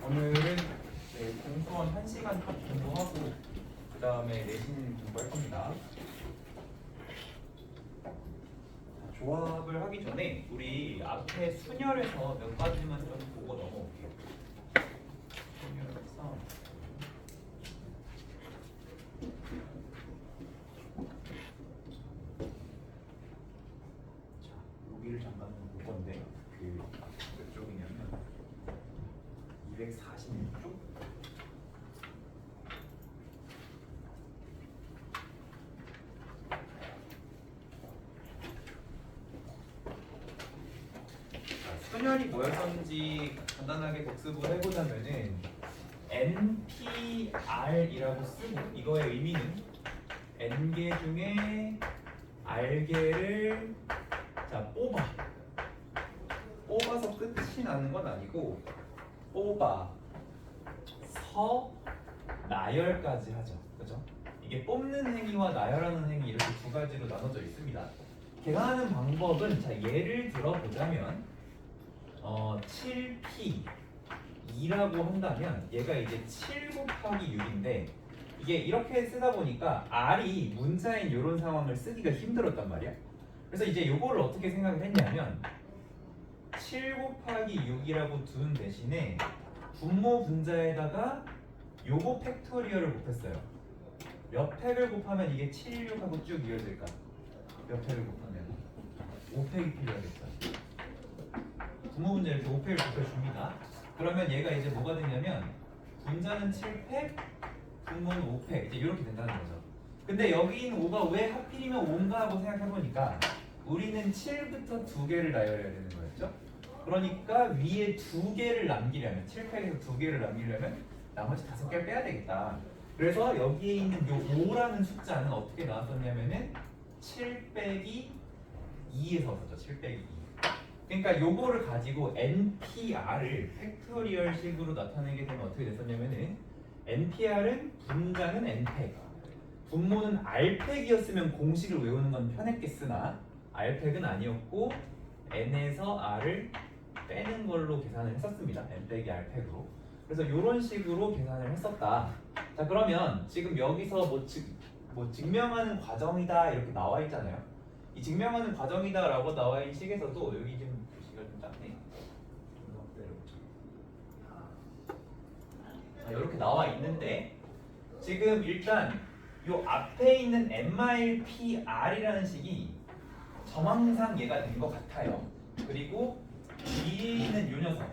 오늘은 공수원 1시간 딱 공부하고 그 다음에 내신 공부할 겁니다. 조합을 하기 전에 우리 앞에 순열에서 몇 가지만 좀 보고 넘어올게요. 순열에서 자, 여기를 잠깐 볼 건데 몇 쪽이냐면 246쪽? 순열이 뭐였었는지 간단하게 복습을 해보자면은 NPR이라고 쓰고 이거의 의미는 N개 중에 R개를 뽑아서 끝이 나는 건 아니고 뽑아서 나열까지 하죠. 그죠? 이게 뽑는 행위와 나열하는 행위 이렇게 두 가지로 나눠져 있습니다. 계산하는 방법은 자 예를 들어 보자면 7P2라고 한다면 얘가 이제 7 곱하기 6인데 이게 이렇게 쓰다 보니까 R이 문자인 이런 상황을 쓰기가 힘들었단 말이야. 그래서 이제 요거를 어떻게 생각을 했냐면 7 곱하기 6이라고 둔 대신에 분모 분자에다가 요거 팩토리얼을 곱했어요. 몇 팩을 곱하면 이게 7, 6하고 쭉 이어질까? 몇 팩을 곱하면 5팩이 필요하겠죠. 분모 분자 이렇게 5팩을 곱해줍니다. 그러면 얘가 이제 뭐가 되냐면 분자는 7팩, 분모는 5팩 이제 이렇게 된다는 거죠. 근데 여기 있는 5가 왜 하필이면 5인가 하고 생각해보니까 우리는 7부터 2개를 나열해야 되는 거였죠. 그러니까 위에 2개를 남기려면 7팩에서 2개를 남기려면 나머지 5개를 빼야 되겠다. 그래서 여기에 있는 요 5라는 숫자는 어떻게 나왔었냐면은 7 빼기 2에서 왔었죠. 7 빼기 2. 그러니까 요거를 가지고 NPR을 팩토리얼 식으로 나타내게 되면 어떻게 됐었냐면은 NPR은 분자는 N팩, 분모는 R팩이었으면 공식을 외우는 건 편했겠으나 R팩은 아니었고 N에서 R을 빼는 걸로 계산을 했었습니다. N 빼기 R팩으로. 그래서 이런 식으로 계산을 했었다. 자 그러면 지금 여기서 뭐 증명하는 과정이다 이렇게 나와 있잖아요. 이 증명하는 과정이다 라고 나와 있는 식에서도 여기 좀 글씨가 좀 작네. 자 이렇게 나와 있는데 지금 일단 요 앞에 있는 MIPR이라는 식이 정황상 얘가 된 것 같아요. 그리고 뒤에 있는 요 녀석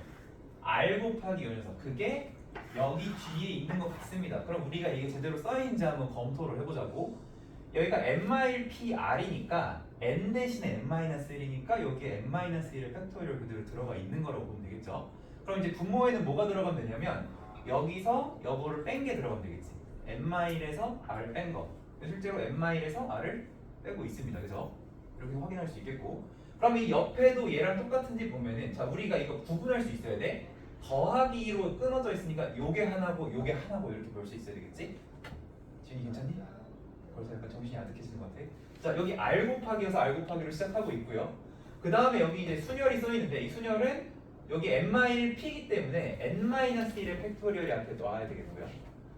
R 곱하기 요 녀석 그게 여기 뒤에 있는 것 같습니다. 그럼 우리가 이게 제대로 써있는지 한번 검토를 해보자고. 여기가 MIPR이니까 N 대신에 N-1이니까 여기에 N-1을 팩토리얼 그대로 들어가 있는 거라고 보면 되겠죠. 그럼 이제 분모에는 뭐가 들어가면 되냐면 여기서 여거를 뺀 게 들어가면 되겠지. N-1에서 R을 뺀 거. 실제로 N-1에서 R을 빼고 있습니다. 그죠? 이렇게 확인할 수 있겠고. 그럼 이 옆에도 얘랑 똑같은지 보면은 자 우리가 이거 구분할 수 있어야 돼. 더하기로 끊어져 있으니까 요게 하나고 요게 하나고 이렇게 볼 수 있어야 되겠지? 지훈이 괜찮니? 벌써 약간 정신이 아득해지는 것 같아. 자 여기 R 곱하기여서 R 곱하기로 시작하고 있고요. 그 다음에 여기 이제 순열이 써있는데 이 순열은 여기 N-P이기 때문에 N-1의 팩토리얼이 앞에 놔야 되겠고요.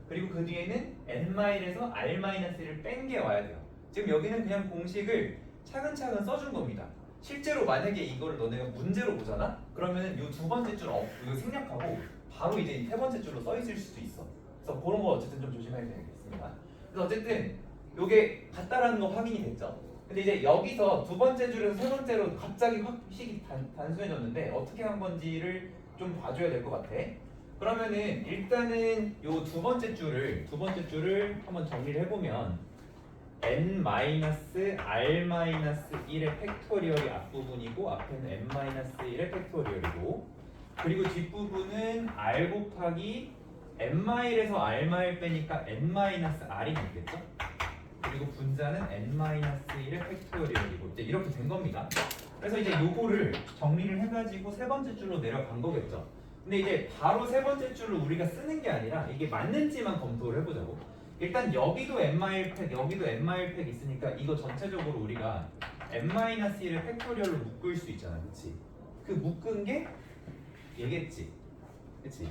그리고 그 뒤에는 N-에서 R-1을 뺀 게 와야 돼요. 지금 여기는 그냥 공식을 차근차근 써준 겁니다. 실제로 만약에 이거를 너네가 문제로 보잖아? 그러면은 이 두 번째 줄 이거 생략하고 바로 이제 세 번째 줄로 써 있을 수도 있어. 그래서 그런 거 어쨌든 좀 조심해야 되겠습니다. 그래서 어쨌든 요게 같다라는 거 확인이 됐죠. 근데 이제 여기서 두 번째 줄에서 세 번째로 갑자기 확 식이 단순해졌는데 어떻게 한 건지를 좀 봐줘야 될 것 같아. 그러면은 일단은 요 두 번째 줄을 한번 정리를 해보면 n-r-1의 팩토리얼이 앞부분이고 앞에는 n-1의 팩토리얼이고 그리고 뒷부분은 r 곱하기 n-에서 r- 빼니까 n-r이 되겠죠? 그리고 분자는 n-1의 팩토리얼이고 이제 이렇게 된 겁니다. 그래서 이제 요거를 정리를 해가지고 세 번째 줄로 내려간 거겠죠. 근데 이제 바로 세 번째 줄로 우리가 쓰는 게 아니라 이게 맞는지만 검토를 해보자고. 일단 여기도 n-팩 여기도 n-팩 있으니까 이거 전체적으로 우리가 n-1을 팩토리얼로 묶을 수 있잖아. 그치? 그 묶은 게 얘겠지. 그치?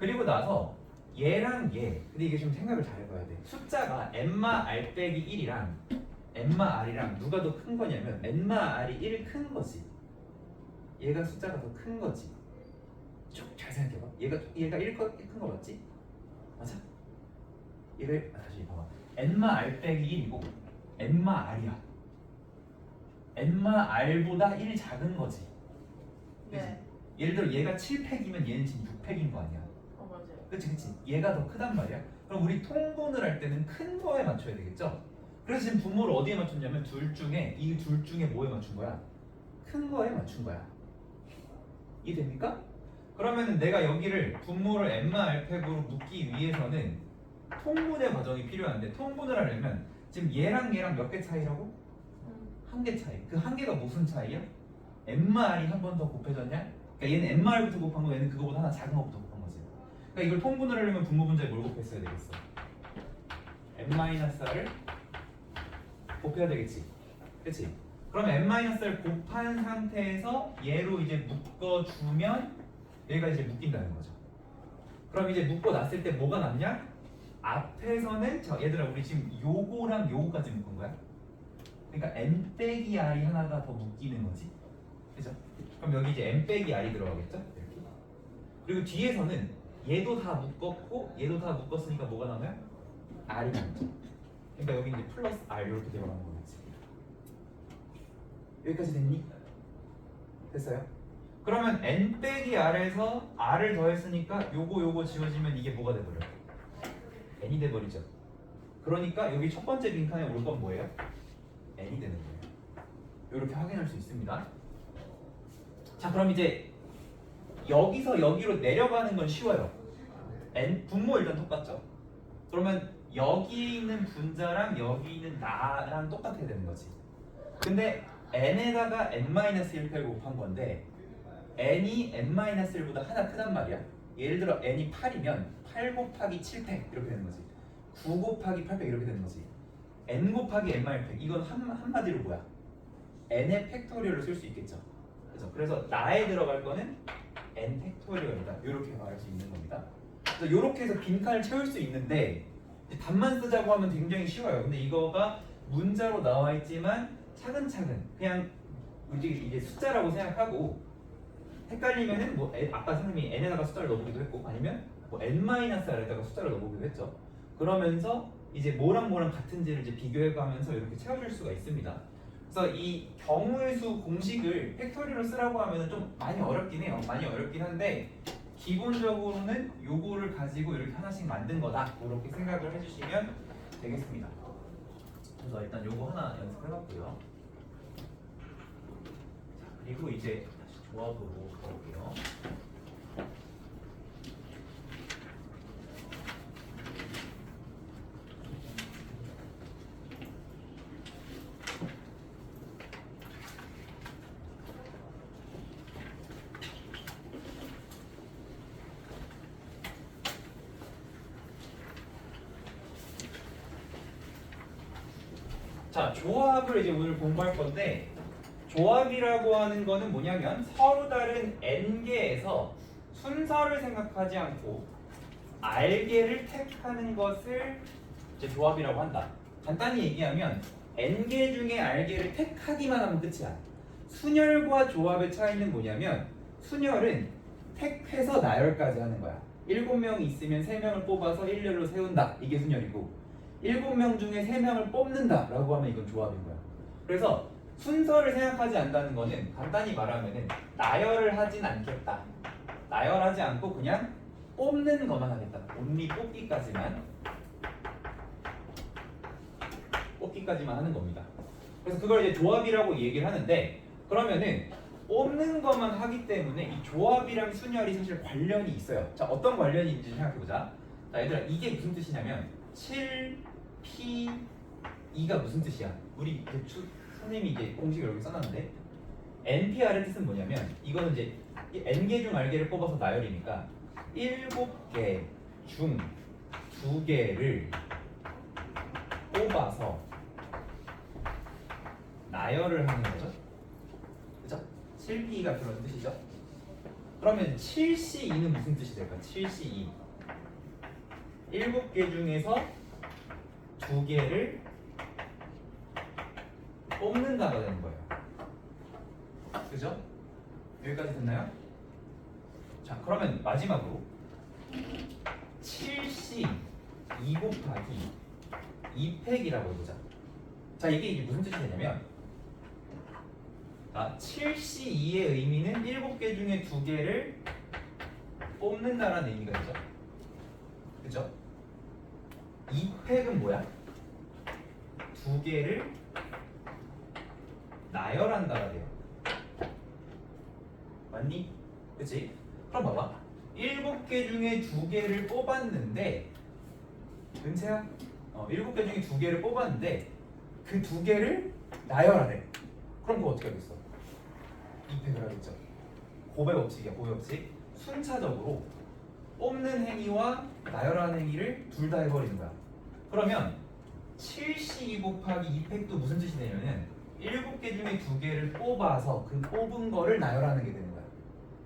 그리고 나서 얘랑 얘. 근데 이게 좀 생각을 잘 해봐야 돼. 숫자가 n마 r 빼기 1이랑 n마 r이랑 누가 더 큰 거냐면 n마 r이 1 큰 거지. 얘가 숫자가 더 큰 거지. 좀 잘 생각해봐. 얘가 1 큰 거 맞지? 맞아? 다시 봐봐. n마 r 빼기 1이고 n마 r이야. n마 r보다 1 작은 거지. 네. 예를 들어 얘가 7팩이면 얘는 지금 6팩인 거 아니야. 맞아요. 그치. 얘가 더 크단 말이야. 그럼 우리 통분을 할 때는 큰 거에 맞춰야 되겠죠. 그래서 지금 분모를 어디에 맞췄냐면 이 둘 중에 뭐에 맞춘 거야? 큰 거에 맞춘 거야. 이해됩니까? 그러면은 내가 여기를 분모를 n마 r팩으로 묶기 위해서는 통분의 과정이 필요한데 통분을 하려면 지금 얘랑 몇 개 차이라고? 한 개 차이. 그 한 개가 무슨 차이야? n마 r이 한 번 더 곱해졌냐? 그러니까 얘는 n마 r부터 곱한 거, 얘는 그거보다 하나 작은 거부터 곱한 거지. 그러니까 이걸 통분을 하려면 분모 분자에 뭘 곱했어야 되겠어? n-r을 곱해야 되겠지. 그치? 그럼 n-r을 곱한 상태에서 얘로 이제 묶어주면 얘가 이제 묶인다는 거죠. 그럼 이제 묶어놨을 때 뭐가 남냐? 앞에서는 얘들아 우리 지금 요거랑 요거까지 묶은 거야. 그러니까 n 빼기 r이 하나가 더 묶이는 거지. 그죠? 그럼 여기 이제 n 빼기 r이 들어가겠죠? 이렇게. 그리고 뒤에서는 얘도 다 묶었고 얘도 다 묶었으니까 뭐가 남아요? r이 남죠. 그러니까 여기 이제 플러스 r 이렇게 들어가는 거겠지. 여기까지 됐니? 됐어요? 그러면 n 빼기 r에서 r을 더했으니까 요거 지워지면 이게 뭐가 돼버려? n이 돼버리죠. 그러니까 여기 첫 번째 빈칸에 올 건 뭐예요? n이 되는 거예요. 이렇게 확인할 수 있습니다. 자, 그럼 이제 여기서 여기로 내려가는 건 쉬워요. n 분모 일단 똑같죠. 그러면 여기 있는 분자랑 여기 있는 나랑 똑같아야 되는 거지. 근데 n에다가 n-1팩을 곱한 건데 n이 n-1보다 하나 크단 말이야. 예를 들어 n이 8이면 8 곱하기 7팩 이렇게 되는 거지. 9 곱하기 8팩 이렇게 되는 거지. n 곱하기 n-1팩 이건 한마디로 뭐야? n의 팩토리얼을 쓸 수 있겠죠. 그래서 나에 들어갈 거는 n 팩토리얼이다. 이렇게 말할 수 있는 겁니다. 그래서 이렇게 해서 빈칸을 채울 수 있는데 답만 쓰자고 하면 굉장히 쉬워요. 근데 이거가 문자로 나와 있지만 차근차근 그냥 이제 숫자라고 생각하고 헷갈리면은 뭐 아까 선생님이 n에다가 숫자를 넣어보기도 했고 아니면 뭐 n-r에다가 숫자를 넣어보기도 했죠. 그러면서 이제 뭐랑 같은지를 이제 비교해가면서 이렇게 채워줄 수가 있습니다. 그래서 이 경우의 수 공식을 팩토리로 쓰라고 하면 좀 많이 어렵긴 해요. 많이 어렵긴 한데 기본적으로는 요거를 가지고 이렇게 하나씩 만든 거다. 이렇게 생각을 해주시면 되겠습니다. 그래서 일단 요거 하나 연습해봤고요. 자, 그리고 이제 다시 조합으로 가볼게요. 자, 조합을 이제 오늘 공부할 건데 조합이라고 하는 거는 뭐냐면 서로 다른 n개에서 순서를 생각하지 않고 r개를 택하는 것을 이제 조합이라고 한다. 간단히 얘기하면 n개 중에 r개를 택하기만 하면 끝이야. 순열과 조합의 차이는 뭐냐면 순열은 택해서 나열까지 하는 거야. 7명이 있으면 3명을 뽑아서 일렬로 세운다. 이게 순열이고 7명 중에 3명을 뽑는다 라고 하면 이건 조합인 거야. 그래서 순서를 생각하지 않는다는 거는 간단히 말하면은 나열을 하진 않겠다. 나열하지 않고 그냥 뽑는 것만 하겠다. 온리 뽑기까지만 하는 겁니다. 그래서 그걸 이제 조합이라고 얘기를 하는데 그러면은 뽑는 것만 하기 때문에 이 조합이랑 순열이 사실 관련이 있어요. 자, 어떤 관련이 있는지 생각해보자. 자, 얘들아 이게 무슨 뜻이냐면 7P2가 무슨 뜻이야? 우리 대충 선생님이 이제 공식을 여기 써놨는데 NPR의 뜻은 뭐냐면 이거는 이제 n개 중 r개를 뽑아서 나열이니까 7개 중 2개를 뽑아서 나열을 하는 거죠. 그죠? 7P가 그런 뜻이죠. 그러면 7C2는 무슨 뜻이 될까? 7C2 7개 중에서 2개를 뽑는다가 되는 거예요. 그죠? 여기까지 됐나요? 자, 그러면 마지막으로 7C 2 곱하기 2팩이라고 해보자. 자, 이게 무슨 뜻이 되냐면 7C2의 의미는 7개 중에 2개를 뽑는다라는 의미가 되죠. 그죠? 2팩은 뭐야? 2개를 나열한다가 돼요. 맞니? 그치? 그럼 봐봐. 7개 중에 2개를 뽑았는데 은채야? 7개 중에 2개를 뽑았는데 그 2개를 나열하래. 그럼 그거 어떻게 하겠어? 2팩을 하겠죠. 고배 법칙이야. 고배 법칙. 순차적으로 뽑는 행위와 나열하는 행위를 둘 다 해버리는 거야. 그러면 7C2 곱하기 2팩도 무슨 뜻이 되냐면 7개 중에 2개를 뽑아서 그 뽑은 거를 나열하는 게 되는 거야.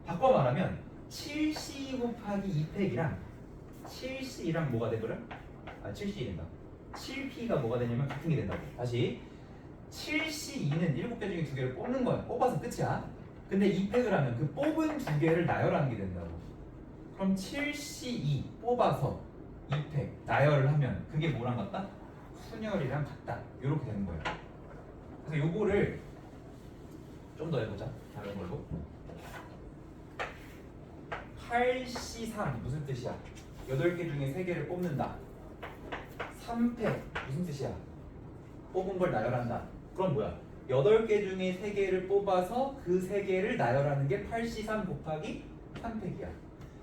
바꿔 말하면 7C 곱하기 2팩이랑 7C랑 뭐가 되더라? 7C 된다. 7P가 뭐가 되냐면 같은 게 된다고. 다시 7C2는 7개 중에 2개를 뽑는 거야. 뽑아서 끝이야. 근데 2팩을 하면 그 뽑은 2개를 나열하는 게 된다고. 그럼 7C2 뽑아서 2팩 나열을 하면 그게 뭐랑 같다? 순열이랑 같다. 이렇게 되는 거예요. 그래서 요거를 좀 더 해보자. 다른 걸로. 8C3 무슨 뜻이야? 8개 중에 3개를 뽑는다. 3팩 무슨 뜻이야? 뽑은 걸 나열한다. 그럼 뭐야? 8개 중에 3개를 뽑아서 그 3개를 나열하는 게 8C3 곱하기 3팩이야.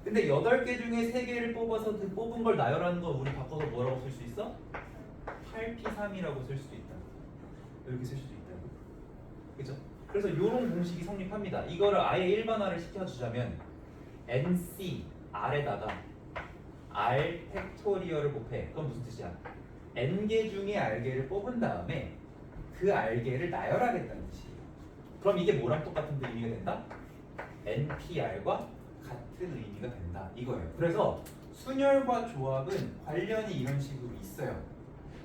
근데 8개 중에 3개를 뽑아서 그 뽑은 걸 나열하는 거 우리 바꿔서 뭐라고 쓸 수 있어? 8P3이라고 쓸 수도 있다. 이렇게 쓸 수도 있다. 그죠? 그래서 이런 공식이 성립합니다. 이거를 아예 일반화를 시켜주자면 NC R에다가 R 팩토리얼을 곱해. 그건 무슨 뜻이야? N개 중에 R개를 뽑은 다음에 그 R개를 나열하겠다는 뜻이에요. 그럼 이게 뭐랑 똑같은 의미가 된다? NPR과 같은 의미가 된다. 이거예요. 그래서 순열과 조합은 관련이 이런 식으로 있어요.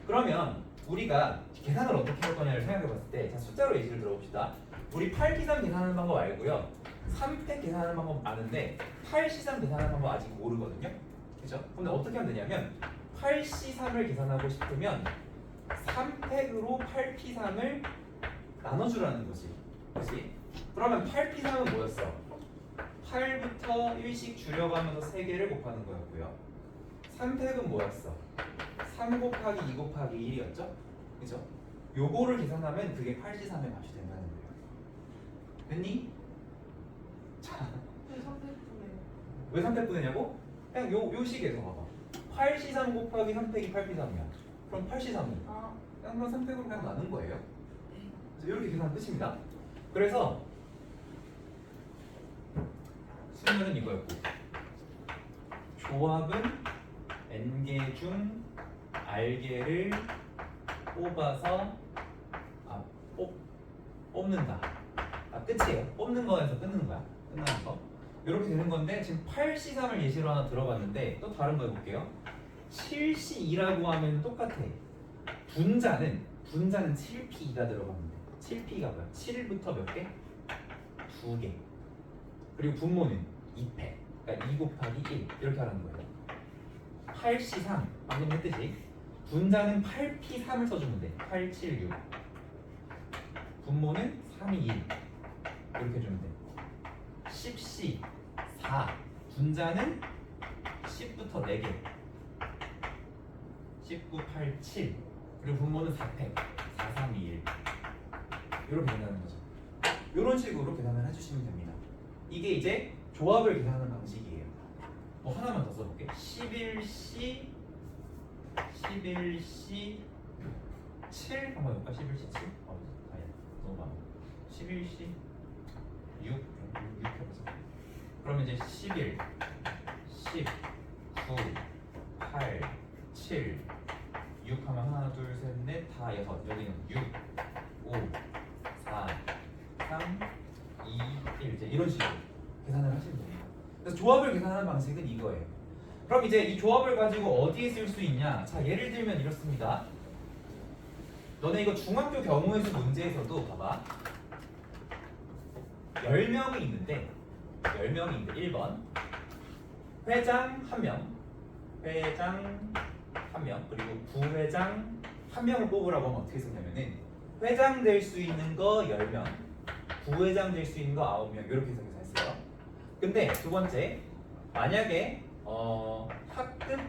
그러면 우리가 계산을 어떻게 할 거냐를 생각해 봤을 때, 자, 숫자로 예시를 들어봅시다. 우리 8P3 계산하는 방법 알고요. 3팩 계산하는 방법 아는데 8C3 계산하는 방법 아직 모르거든요. 그죠? 근데 어떻게 하면 되냐면 8C3을 계산하고 싶으면 3팩으로 8P3을 나눠주라는 거지. 그치? 그러면 8P3은 뭐였어? 8부터 1씩 줄여가면서 3개를 곱하는 거였고요. 3팩은 뭐였어? 3 곱하기 2 곱하기 1이었죠? 그죠? 요거를 계산하면 그게 8C3의 값이 된다는 거예요. 됐니? 자, 왜 3팩 분해냐고? 그냥 요 식에서 봐봐. 8C3 곱하기 3팩이 8P3이야. 그럼 8C3은 그냥 3팩으로 그냥 나눈 거예요. 그래서 이렇게 계산 끝입니다. 그래서 순열은 이거였고, 조합은 N개 중 R개를 뽑아서 뽑는다. 끝이에요. 뽑는 거에서 끊는 거야. 끝나는 거. 이렇게 되는 건데, 지금 8C3을 예시로 하나 들어봤는데 또 다른 거 해볼게요. 7C2라고 하면 똑같아. 분자는 7P가 들어가는데 7P가 뭐야? 7부터 몇 개? 2개. 그리고 분모는 2팩. 그러니까 2 곱하기 1 이렇게 하라는 거예요. 8C3 방금 했듯이 분자는 8P3을 써주면 돼. 8, 7, 6. 분모는 3, 2, 1 이렇게 해주면 돼. 10C 4 분자는 10부터 4개. 19, 8, 7 그리고 분모는 4팩 4, 3, 2, 1 이렇게 된다는 거죠. 이런 식으로 계산을 해주시면 됩니다. 이게 이제 조합을 계산하는 방식이에요. 하나만 더 써볼게. 11C 7 한번 해볼까? 11C 7? 아니야 너무 많아. 11C 6 해보자. 그러면 이제 11 10 9 8 7 6 하면 하나 둘 셋 넷 다 6. 여기는 6 5 4 3 2 1 이제 이런 식으로 계산을 하시면 됩니다. 그래서 조합을 계산하는 방식은 이거예요. 그럼 이제 이 조합을 가지고 어디에 쓸 수 있냐? 자, 예를 들면 이렇습니다. 너네 이거 중학교 경우에서 문제에서도 봐봐. 10명이 있는데 1번 회장 1명, 회장 1명, 그리고 부회장 1명을 뽑으라고 하면 어떻게 쓰냐면은 회장 될 수 있는 거 10명, 부회장 될 수 있는 거 9명 이렇게 해서 계산했어요. 근데 두 번째, 만약에 학급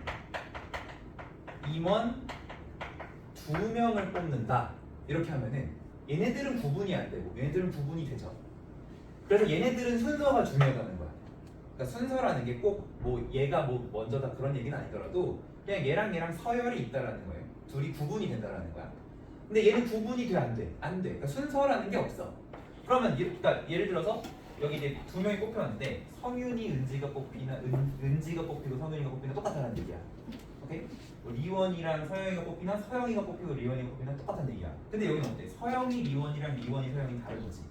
임원 2명을 뽑는다 이렇게 하면은 얘네들은 구분이 안 되고 얘네들은 구분이 되죠. 그래서 얘네들은 순서가 중요하다는 거야. 그러니까 순서라는 게 꼭 뭐 얘가 뭐 먼저다 그런 얘기는 아니더라도 그냥 얘랑 서열이 있다라는 거예요. 둘이 구분이 된다라는 거야. 근데 얘는 구분이 돼 안 돼? 안 돼. 그러니까 순서라는 게 없어. 그러면 그러니까 예를 들어서 여기 이제 2명이 뽑혔는데 성윤이 은지가 뽑히나 은지가 뽑히고 성윤이가 뽑히나 똑같다는 얘기야. 오케이? 뭐 리원이랑 서영이가 뽑히나 서영이가 뽑히고 리원이가 뽑히나 똑같다는 얘기야. 근데 여기는 어때? 서영이 리원이랑 리원이 서영이 다른 거지.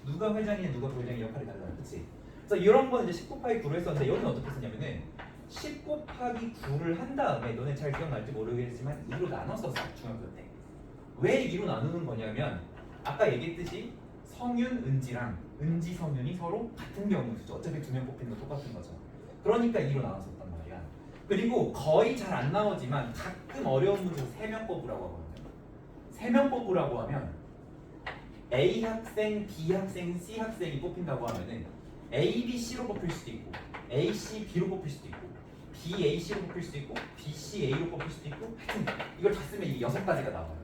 누가 회장이냐 누가 부회장이 역할이 달라요. 그치? 그래서 이런 건 이제 10 곱하기 9를 했었는데 여기는 어떻게 쓰냐면은 10 곱하기 9를 한 다음에 너네 잘 기억날지 모르겠지만 2로 나눴었어 중학교 때. 왜 2로 나누는 거냐면 아까 얘기했듯이 성윤, 은지랑 은지, 성윤이 서로 같은 경우 수죠. 어차피 2명 뽑히는 거 똑같은 거죠. 그러니까 2로 나눴었단 말이야. 그리고 거의 잘 안 나오지만 가끔 어려운 문제에서 3명 뽑으라고 하거든요. 3명 뽑으라고 하면 A 학생, B 학생, C 학생이 뽑힌다고 하면은 A, B, C로 뽑힐 수도 있고 A, C, B로 뽑힐 수도 있고 B, A, C로 뽑힐 수도 있고 B, C, A로 뽑힐 수도 있고 하여튼 이걸 다 쓰면 이 6가지가 나와요.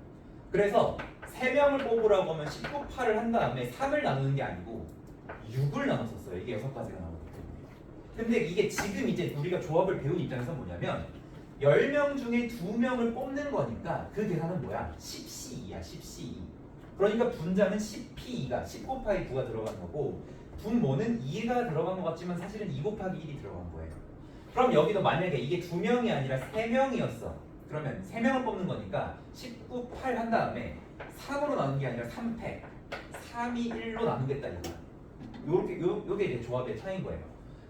그래서 3명을 뽑으라고 하면 10 곱하를 한 다음에 3을 나누는 게 아니고 6을 나눴었어요. 이게 6가지가 나오거든요. 근데 이게 지금 이제 우리가 조합을 배운 입장에서 뭐냐면 10명 중에 2명을 뽑는 거니까 그 계산은 뭐야? 10C2야 10C2. 그러니까 분자는 10P2가 10 곱하기 9가 들어간 거고 분모는 2가 들어간 것 같지만 사실은 2 곱하기 1이 들어간 거예요. 그럼 여기도 만약에 이게 2명이 아니라 3명이었어. 그러면 3명을 뽑는 거니까 19, 8 한 다음에 3으로 나누는 게 아니라 3패 3이 1로 나누겠다 이거. 요게 이제 조합의 차이인 거예요.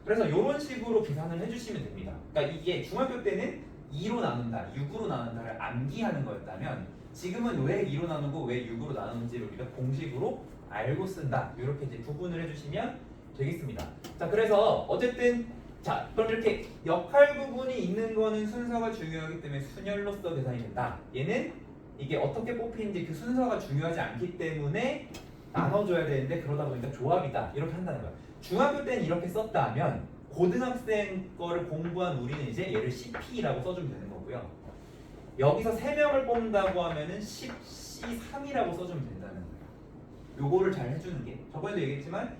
그래서 이런 식으로 계산을 해주시면 됩니다. 그러니까 이게 중학교 때는 2로 나눈다, 6으로 나눈다를 암기하는 거였다면 지금은 왜 2로 나누고 왜 6으로 나누는지를 우리가 공식으로 알고 쓴다. 이렇게 이제 구분을 해주시면 되겠습니다. 자, 그래서 어쨌든 자, 그럼 이렇게 역할 구분이 있는 거는 순서가 중요하기 때문에 순열로서 계산이 된다. 얘는 이게 어떻게 뽑히는지 그 순서가 중요하지 않기 때문에 나눠줘야 되는데 그러다 보니까 조합이다. 이렇게 한다는 거야. 중학교 때는 이렇게 썼다면 고등학생 거를 공부한 우리는 이제 얘를 CP라고 써주면 되는 거고요. 여기서 3명을 뽑는다고 하면은 10C3이라고 써주면 된다는 거예요. 요거를 잘 해주는 게 저번에도 얘기했지만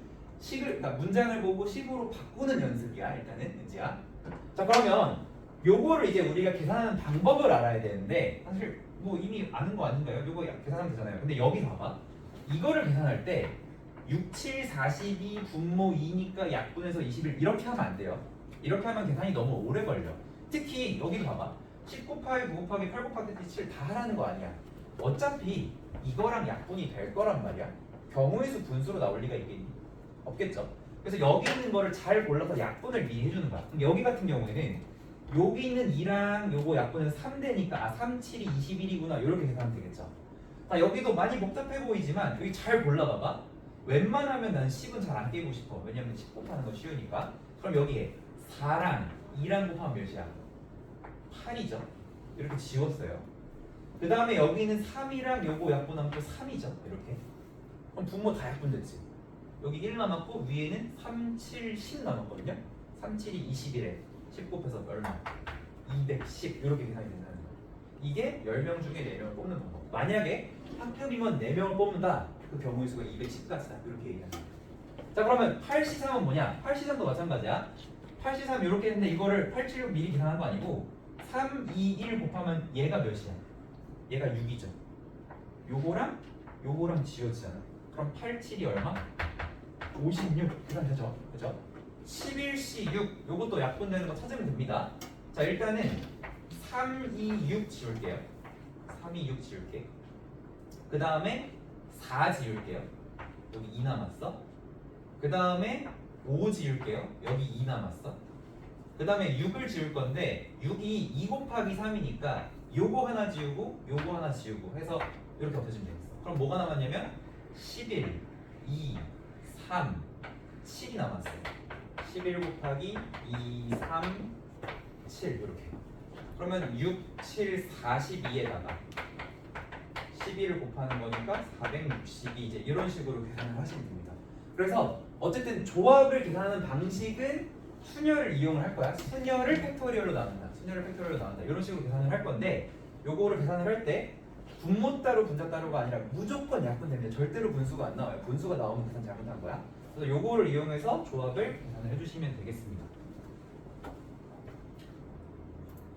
그러니까 문장을 보고 식으로 바꾸는 연습이야. 일단은 은지야. 자, 그러면 요거를 이제 우리가 계산하는 방법을 알아야 되는데 사실 뭐 이미 아는 거 아닌가요? 요거 계산하면 되잖아요. 근데 여기 봐봐. 이거를 계산할 때 6, 7, 42 분모 2니까 약분해서 21 이렇게 하면 안 돼요. 이렇게 하면 계산이 너무 오래 걸려. 특히 여기를 봐봐. 10 곱하기 9 곱하기 8 곱하기 7 다 하라는 거 아니야. 어차피 이거랑 약분이 될 거란 말이야. 경우의 수 분수로 나올 리가 있겠니? 없겠죠. 그래서 여기 있는 거를 잘 골라서 약분을 미리 해주는 거야. 그럼 여기 같은 경우에는 여기 있는 2랑 요거 약분해서 3되니까 3, 7이 21이구나 이렇게 계산하면 되겠죠. 자, 여기도 많이 복잡해 보이지만 여기 잘 골라봐봐. 웬만하면 난 10은 잘 안 깨고 싶어. 왜냐면 10 곱하는 거 쉬우니까. 그럼 여기에 4랑 2랑 곱하면 몇이야? 8이죠. 이렇게 지웠어요. 그 다음에 여기는 3이랑 요거 약분하면 또 3이죠. 이렇게. 그럼 분모 다 약분됐지. 여기 1 남았고 위에는 3, 7, 10 남았거든요. 3, 7이 21에 10 곱해서 얼마? 210 이렇게 계산이 된다는 거예요. 이게 10명 중에 4명을 뽑는 방법. 만약에 학급이면 4명을 뽑는다. 그 경우의 수가 210까지다. 이렇게 얘기하는 거예요. 자, 그러면 8C3은 뭐냐? 8C3도 마찬가지야. 8C3 이렇게 했는데 이거를 87로 미리 계산한 거 아니고 3, 2, 1 곱하면 얘가 몇이야? 얘가 6이죠. 요거랑 지워지잖아. 그럼 87이 얼마? 56 계산되죠. 그죠? 11C6 요것도 약분되는 거 찾으면 됩니다. 자, 일단은 3, 2, 6 지울게요. 3, 2, 6 지울게. 그 다음에 4 지울게요. 여기 2 남았어. 그 다음에 5 지울게요. 여기 2 남았어. 그 다음에 6을 지울 건데 6이 2 곱하기 3이니까 요거 하나 지우고 요거 하나 지우고 해서 이렇게 엎어지면 되겠어. 그럼 뭐가 남았냐면 11, 2, 3, 7이 남았어요. 11 곱하기 2, 3, 7 이렇게. 그러면 6, 7, 42에다가 11을 곱하는 거니까 462 이제 이런 식으로 계산을 하시면 됩니다. 그래서 어쨌든 조합을 계산하는 방식은 순열을 이용을 할 거야. 순열을 팩토리얼로 나눈다. 순열을 팩토리얼로 나눈다. 이런 식으로 계산을 할 건데 요거를 계산을 할 때 분모 따로 분자 따로가 아니라 무조건 약분 됩니다. 절대로 분수가 안 나와요. 분수가 나오면 계산 잘못한 거야. 그래서 요거를 이용해서 조합을 계산을 해주시면 되겠습니다.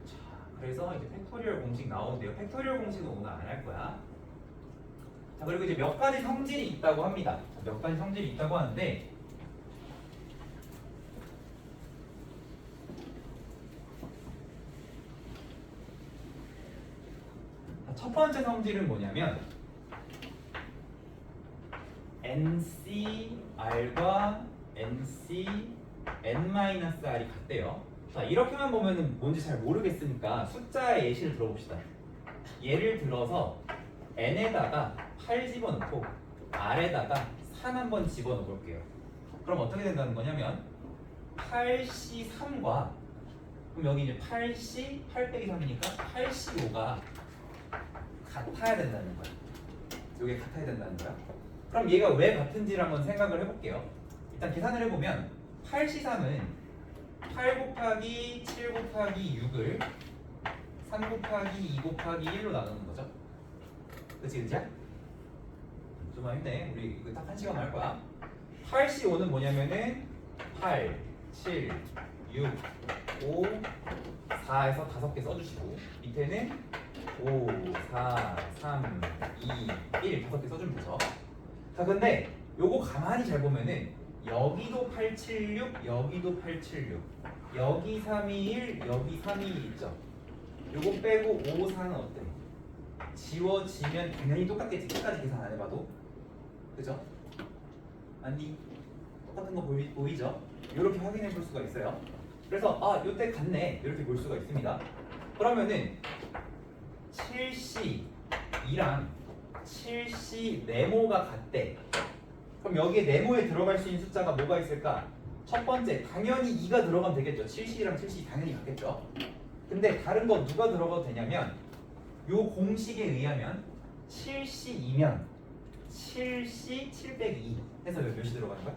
자, 그래서 이제 팩토리얼 공식 나오는데요. 팩토리얼 공식은 오늘 안 할 거야. 자, 그리고 이제 몇 가지 성질이 있다고 합니다. 몇 가지 성질이 있다고 하는데 첫 번째 성질은 뭐냐면 NCR과 NC N-R이 같대요. 자, 이렇게만 보면은 뭔지 잘 모르겠으니까 숫자의 예시를 들어봅시다. 예를 들어서 N에다가 8 집어넣고 R에다가 3 한번 집어넣어 볼게요. 그럼 어떻게 된다는 거냐면 8C3과 그럼 여기 이제 8C 8 빼기 3이니까 8C5가 같아야 된다는 거야. 이게 같아야 된다는 거야. 그럼 얘가 왜 같은지를 한번 생각을 해볼게요. 일단 계산을 해보면 8C3은 8 곱하기 7 곱하기 6을 3 곱하기 2 곱하기 1로 나누는 거죠. 그치 그치야? 좀 힘내. 우리 이거 딱 한 시간 할 거야. 8C5는 뭐냐면은 8, 7, 6, 5, 4에서 5개 써주시고 밑에는 5, 4, 3, 2, 1 5개 써주면 되죠. 자, 근데 요거 가만히 잘 보면은 여기도 876, 여기도 876, 여기 321, 여기 321 있죠. 요거 빼고 5, 4는 어때? 지워지면 당연히 똑같겠지. 끝까지 계산 안 해봐도. 그죠? 아니 똑같은 거 보이죠? 이렇게 확인해 볼 수가 있어요. 그래서 아, 요때 같네 이렇게 볼 수가 있습니다. 그러면은 7C2랑 7C 네모가 같대. 그럼 여기에 네모에 들어갈 수 있는 숫자가 뭐가 있을까? 첫 번째 당연히 2가 들어가면 되겠죠. 7C랑 7C 당연히 같겠죠. 근데 다른 거 누가 들어가도 되냐면 요 공식에 의하면 7C2면 7C 7 빼기 2 해서 여기 몇이 들어가는 거야?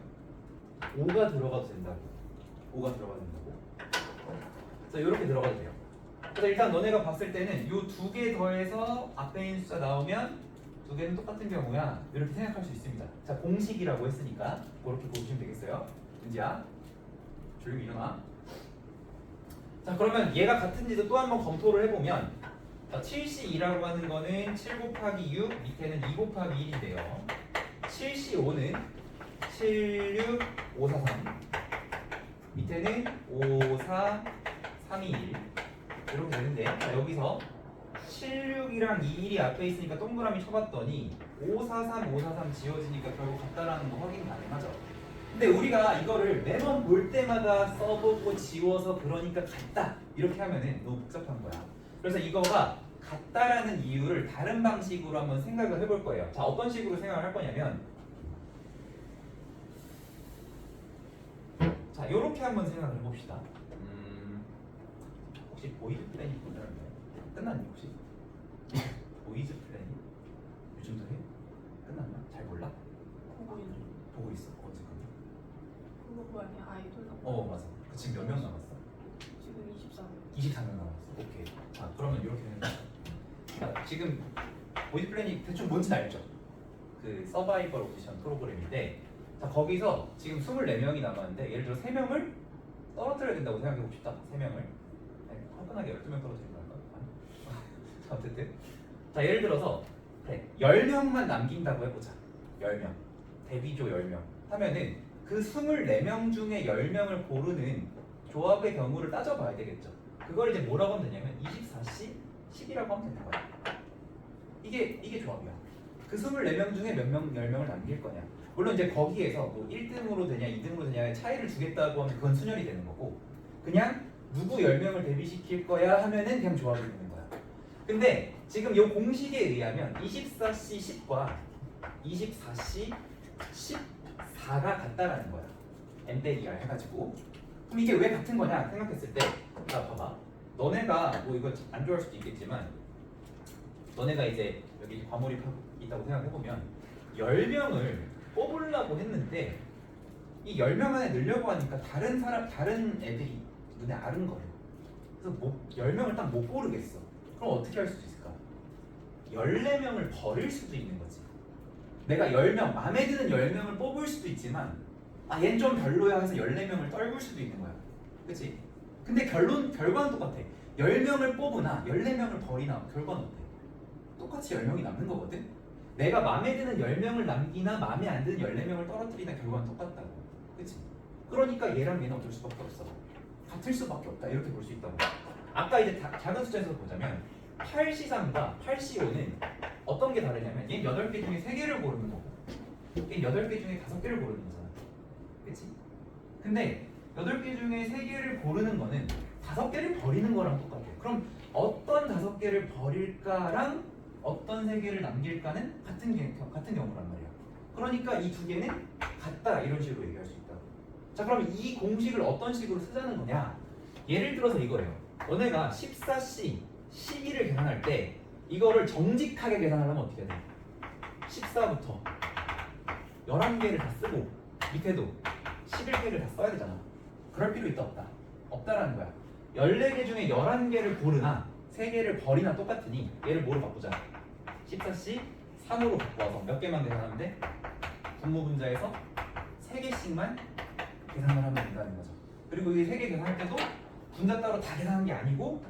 5가 들어가도 된다고. 5가 들어가도 된다고. 그래서 이렇게 들어가도 돼요. 그래서 일단 너네가 봤을 때는 요 두 개 더해서 앞에 있는 숫자 나오면 두 개는 똑같은 경우야. 이렇게 생각할 수 있습니다. 자, 공식이라고 했으니까 그렇게 보시면 되겠어요. 은지야, 조용히 일어나. 자, 그러면 얘가 같은지도 또 한번 검토를 해보면 7C2라고 하는 거는 7 곱하기 6 밑에는 2 곱하기 1인데요. 7C5는 7, 6, 5, 4, 3 밑에는 5, 4, 3, 2, 1 이렇게 되는데 자, 여기서 7, 6이랑 2, 1이 앞에 있으니까 동그라미 쳐봤더니 5, 4, 3, 5, 4, 3 지워지니까 결국 같다라는 거 확인 가능하죠. 근데 우리가 이거를 매번 볼 때마다 써보고 지워서 그러니까 같다 이렇게 하면은 너무 복잡한 거야. 그래서 이거가 같다라는 이유를 다른 방식으로 한번 생각을 해볼 거예요. 자, 어떤 식으로 생각을 할 거냐면 자, 요렇게 한번 생각을 해봅시다. 혹시 보이즈 플래닝 끝났나요? 끝났니 혹시? 보이즈 플래닝? 요즘도 해? 끝났나? 잘 몰라? 보고 있어. 언제 끝나? 그거 아니야? 아이돌 나 맞아. 그 지금 몇 명 남았어? 지금 24명. 24명 남았어. 오케이. 자, 그러면 이렇게 되는 거야. 자, 지금 보이즈 플래닝 대충 뭔지 알죠? 그 서바이벌 오디션 프로그램인데 자, 거기서 지금 24명이 남았는데 예를 들어 3명을 떨어뜨려야 된다고 생각해 봅시다. 3명을 화끈하게 12명 떨어뜨리는 걸까? 자, 어쨌든 자, 예를 들어서 그래, 10명만 남긴다고 해보자. 10명 데뷔조 10명 하면은 그 24명 중에 10명을 고르는 조합의 경우를 따져봐야 되겠죠. 그걸 이제 뭐라고 하면 되냐면 24C 10이라고 하면 되는 거야. 이게 조합이야. 그 24명 중에 몇 명, 10명을 남길 거냐. 물론 이제 거기에서 뭐 1등으로 되냐 2등으로 되냐의 차이를 주겠다고 하면 그건 순열이 되는 거고 그냥 누구 10명을 대비시킬 거야 하면은 그냥 조합이 되는 거야. 근데 지금 이 공식에 의하면 24C 10과 24C 14가 같다라는 거야. n 빼기 r 해가지고 그럼 이게 왜 같은 거냐 생각했을 때 자 봐봐 너네가 뭐 이거 안 좋아할 수도 있겠지만 너네가 이제 여기 과몰입하고 있다고 생각해보면 10명을 뽑으려고 했는데 이 10명 안에 넣으려고 하니까 다른 애들이 눈에 아른 거예요. 그래서 10명을 딱 못 고르겠어. 그럼 어떻게 할 수도 있을까? 14명을 버릴 수도 있는 거지. 내가 10명, 마음에 드는 10명을 뽑을 수도 있지만 아 얘는 좀 별로야 해서 14명을 떨굴 수도 있는 거야. 그치? 근데 결과는 똑같아. 10명을 뽑으나 14명을 버리나 결과는 어때? 똑같이 10명이 남는 거거든? 내가 마음에 드는 10명을 남기나 마음에 안 드는 14명을 떨어뜨리나 결과는 똑같다고. 그치? 그러니까 얘랑 얘는 어쩔 수밖에 없어. 같을 수밖에 없다. 이렇게 볼 수 있다고. 아까 이제 작은 숫자에서 보자면 8C3과 8C5는 어떤 게 다르냐면 얘는 8개 중에 3개를 고르는 거고 얘는 8개 중에 5개를 고르는 거잖아. 그치? 근데 8개 중에 3개를 고르는 거는 5개를 버리는 거랑 똑같아. 그럼 어떤 5개를 버릴까랑 어떤 3개를 남길까는 같은 경우란 말이야. 그러니까 이 두 개는 같다 이런 식으로 얘기할 수 있다고. 자 그럼 이 공식을 어떤 식으로 쓰자는 거냐? 예를 들어서 이거예요. 너네가 14C 12를 계산할 때 이거를 정직하게 계산하려면 어떻게 해야 돼? 14부터 11개를 다 쓰고 밑에도 11개를 다 써야 되잖아. 그럴 필요 있다 없다? 없다라는 거야. 14개 중에 11개를 고르나 3개를 버리나 똑같으니 얘를 뭐로 바꾸자? 14C 3으로 바꿔서 몇 개만 계산하면 돼? 분모분자에서 3개씩만 계산을 하면 된다는 거죠. 그리고 이 3개 계산할 때도 분자 따로 다 계산한 게 아니고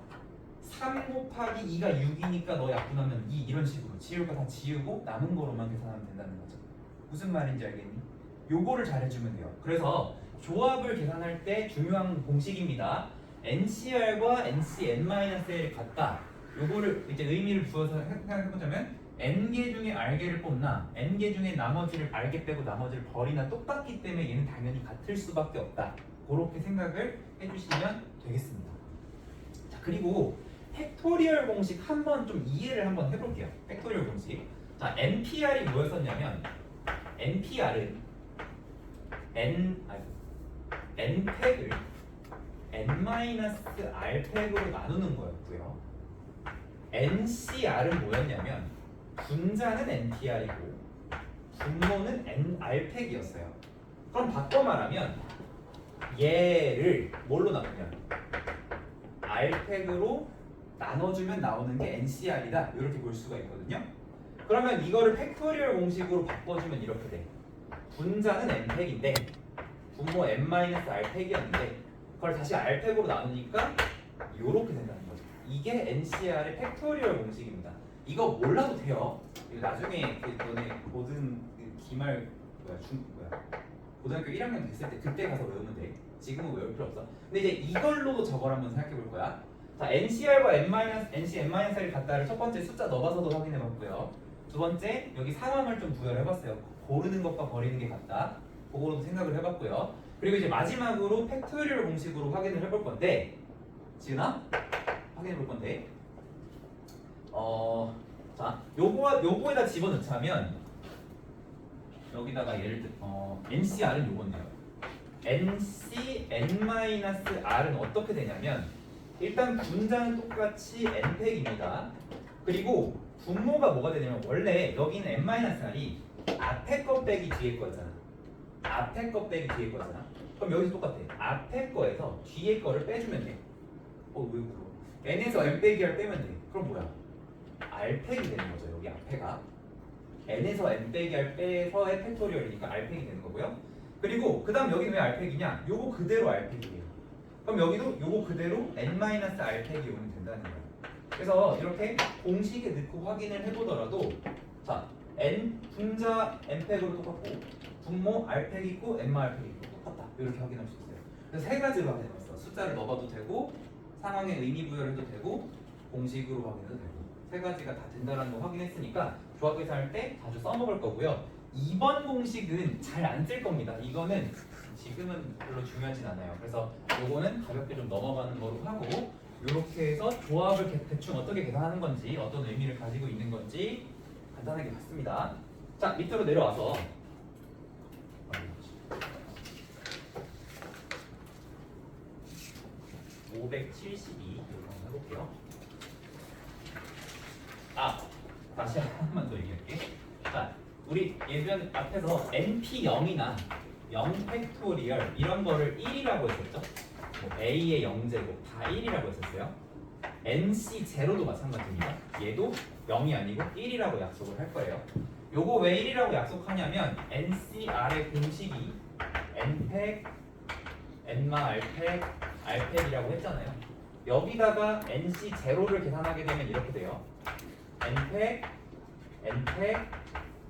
3 곱하기 2가 6이니까 너 약분하면 2 이런 식으로 지울 거 다 지우고 남은 거로만 계산하면 된다는 거죠. 무슨 말인지 알겠니? 요거를 잘 해주면 돼요. 그래서 조합을 계산할 때 중요한 공식입니다. NCR과 NCN-L이 같다. 요거를 이제 의미를 부여서 생각해보자면 N개 중에 R개를 뽑나 N개 중에 나머지를 R개 빼고 나머지를 버리나 똑같기 때문에 얘는 당연히 같을 수밖에 없다. 그렇게 생각을 해주시면 되겠습니다. 자 그리고 팩토리얼 공식 한번 좀 이해를 한번 해볼게요. 팩토리얼 공식. 자 NPR이 뭐였었냐면 NPR은 N팩을 N-R팩으로 나누는 거였고요. NCR은 뭐였냐면 분자는 NTR이고 분모는 NR팩이었어요. 그럼 바꿔 말하면 얘를 뭘로 나누냐? R팩으로 나눠주면 나오는 게 NCR이다. 이렇게 볼 수가 있거든요. 그러면 이거를 팩토리얼 공식으로 바꿔주면 이렇게 돼. 분자는 N팩인데 분모 N-R팩이었는데 그걸 다시 R팩으로 나누니까 이렇게 된다는 거죠. 이게 NCR의 팩토리얼 공식입니다. 이거 몰라도 돼요. 나중에 너네 고등 기말 고등학교 1학년 됐을 때 그때 가서 외우면 돼. 지금은 외울 필요 없어. 근데 이제 이걸로도 저걸 한번 생각해 볼 거야. 자, NCR과 NCN-R이 같다를 첫 번째 숫자 넣어봐서도 확인해 봤고요. 두 번째 여기 상황을 좀 부여를 해봤어요. 고르는 것과 버리는 게 같다. 그거로도 생각을 해봤고요. 그리고 이제 마지막으로 팩토리얼 공식으로 확인을 해볼 건데 지은아? 확인해 볼 건데 자 요거에다 집어넣자면 여기다가 예를 들어 NCR은 요건데요. NCN-R은 어떻게 되냐면 일단 분자는 똑같이 N팩입니다. 그리고 분모가 뭐가 되냐면 원래 여기는 N-R이 앞에 거 빼기 뒤에 거잖아. 앞에 거 빼기 뒤에 거잖아. 그럼 여기서 똑같아. 앞에 거에서 뒤에 거를 빼주면 돼. 왜 그러? N에서 N 빼기 R 빼면 돼. 그럼 뭐야? R팩이 되는 거죠. 여기 앞에가 N에서 N 빼기 R 빼서의 팩토리얼이니까 R팩이 되는 거고요. 그리고 그 다음 여기는 왜 R팩이냐? 요거 그대로 R팩이에요. 그럼 여기도 요거 그대로 N-R팩이 오면 된다는 거예요. 그래서 이렇게 공식에 넣고 확인을 해보더라도 자 N 분자 N팩으로 똑같고 분모 R팩 있고 N-R팩 있고 똑같다. 이렇게 확인할 수 있어요. 그래서 세 가지로 확인해봤어. 숫자를 넣어봐도 되고 상황에 의미 부여를 해도 되고 공식으로 확인해도 되고 세 가지가 다 된다는 거 확인했으니까 조합 계산할 때 자주 써먹을 거고요. 2번 공식은 잘 안 쓸 겁니다. 이거는 지금은 별로 중요하진 않아요. 그래서 요거는 가볍게 좀 넘어가는 거로 하고 이렇게 해서 조합을 대충 어떻게 계산하는 건지 어떤 의미를 가지고 있는 건지 간단하게 봤습니다. 자, 밑으로 내려와서 572 이거 한번 해볼게요. 다시 한 번만 더 얘기할게. 자, 우리 예전 앞에서 NP0이나 0팩토리얼 이런 거를 1이라고 했었죠. 뭐 A의 0제곱 다 1이라고 했었어요. NC0도 마찬가지입니다. 얘도 0이 아니고 1이라고 약속을 할 거예요. 요거 왜 1이라고 약속하냐면 NCR의 공식이 N팩, N마 R팩, R팩이라고 했잖아요. 여기다가 NC0를 계산하게 되면 이렇게 돼요. N팩, N팩,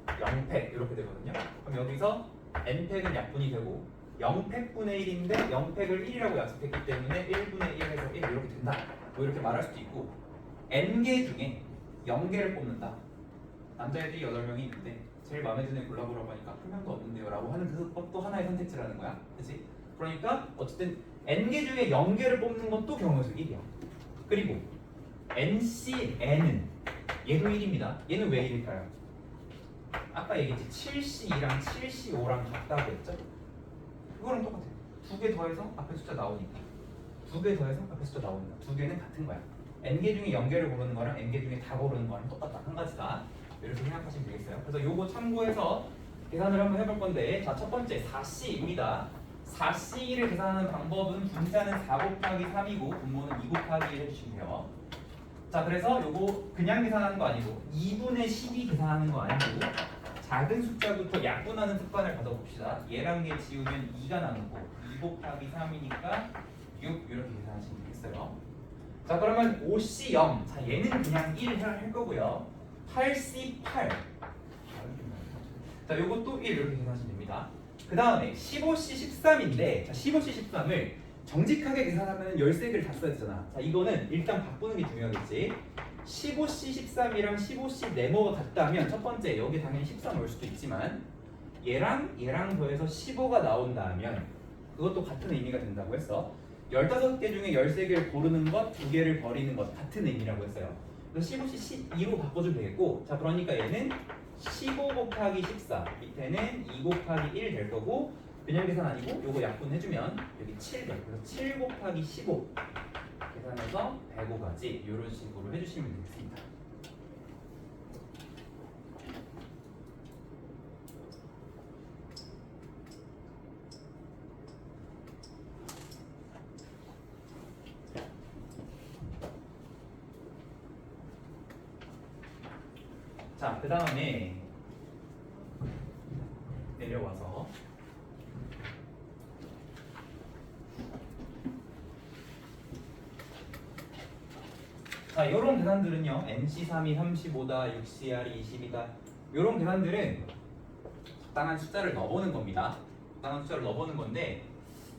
0팩 이렇게 되거든요. 그럼 여기서 N팩은 약분이 되고 0팩분의 1인데 0팩을 1이라고 약속했기 때문에 1분의 1 해서 1 이렇게 된다. 뭐 이렇게 말할 수도 있고 N개 중에 0개를 뽑는다. 남자애들이 8명이 있는데 제일 마음에 드는 애 골라보라고 하니까 한 명도 없는데요 라고 하는 그것도 하나의 선택지라는 거야. 그치? 그러니까 어쨌든 N개 중에 0개를 뽑는 것도 경우의 수 1이야. 그리고 NCN은 얘도 1입니다. 얘는 왜 1일까요? 아까 얘기했지 7C2랑 7C5랑 같다고 했죠? 그거랑 똑같아요. 두 개 더해서 앞에 숫자 나오니까 두 개 더해서 앞에 숫자 나오니까 두 개는 같은 거야. N개 중에 0개를 고르는 거랑 N개 중에 다 고르는 거랑 똑같다. 한 가지다. 이렇게 생각하시면 되겠어요. 그래서 요거 참고해서 계산을 한번 해볼 건데 자, 첫 번째 4C입니다. 4C를 계산하는 방법은 분자는 4 곱하기 3이고 분모는 2 곱하기 1 해주시면 돼요. 자, 그래서 요거 그냥 계산하는 거 아니고 2분의 12 계산하는 거 아니고 작은 숫자부터 약분하는 습관을 가져봅시다. 얘랑 얘 지우면 2가 남고 2 곱하기 3이니까 6 이렇게 계산하시면 되겠어요. 자, 그러면 5C0 자, 얘는 그냥 1 할 거고요. 8C8 자, 요것도 1 이렇게 계산하시면 됩니다. 그 다음에 15C13인데 자, 15C13을 정직하게 계산하면 13개를 다 써야 되잖아. 자, 이거는 일단 바꾸는 게 중요하겠지. 15C13이랑 15C 네모가 같다면 첫 번째 여기 당연히 13 올 수도 있지만 얘랑 더해서 15가 나온다면 그것도 같은 의미가 된다고 했어. 15개 중에 13개를 고르는 것, 2개를 버리는 것 같은 의미라고 했어요. 그래서 15C 12로 바꿔주면 되겠고 자, 그러니까 얘는 15 곱하기 14 밑에는 2 곱하기 1 될 거고 그냥 계산 아니고 요거 약분해주면 여기 700 그래서 7 곱하기 15 계산해서 105가지 이런 식으로 해주시면 되겠습니다. 자, 그 다음에 내려와서 자, 요런 계산들은요. NC3이 35다, 6CR이 20이다. 요런 계산들은 적당한 숫자를 넣어보는 겁니다. 적당한 숫자를 넣어보는 건데